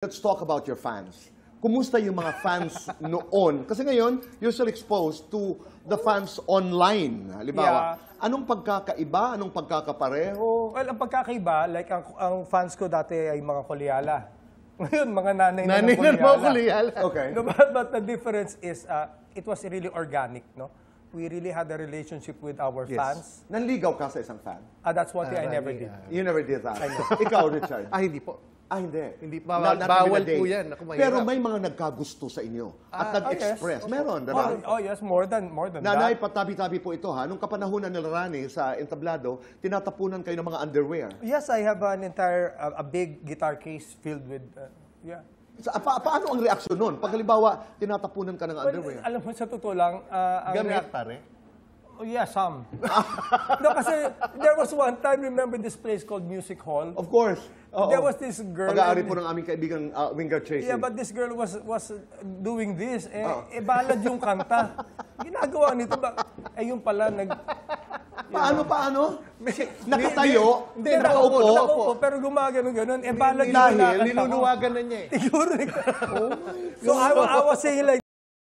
Let's talk about your fans. Kumusta yung mga fans noon? Kasi ngayon, you're still exposed to the fans online. Halimbawa, anong pagkakaiba? Anong pagkakapareho? Well, ang pagkakaiba, like ang fans ko dati ay mga Koleala. Ngayon, mga nanay na Nanay ng na mga Koleala. Okay. No, but the difference is, it was really organic, no? We really had a relationship with our fans. Nanligaw ka sa isang fan? That's what I never did. You never did that. Ikaw, Richard? Hindi po. Hindi. Hindi pa. Bawal po yan. Ako, mahirap. Pero may mga nagkagusto sa inyo at nag-express. Yes. Meron, diba? Oh, yes, more than Nanay, that. patabi-tabi po ito, ha? Nung kapanahunan nila Rani sa entablado, tinatapunan kayo ng mga underwear. Yes, I have an entire, a big guitar case filled with, Paano ang reaksyon nun? Pag halimbawa, tinatapunan ka ng underwear. Alam mo, sa totoo lang, Gamit pare. Oh, yeah, some. No, kasi there was one time, remember this place called Music Hall? Of course. There was this girl. Pag-aari po ng aming kaibigang Winger Tracy. Yeah, but this girl was doing this. Balad yung kanta. Ginagawa nito ba? Yung pala, Paano? Nakatayo? Hindi, nakaupo. Nakaupo, pero gumagano-ganon. Balad yung Dahil kinakanta ko. niluluwagan na niya eh. Siguro. So I was saying like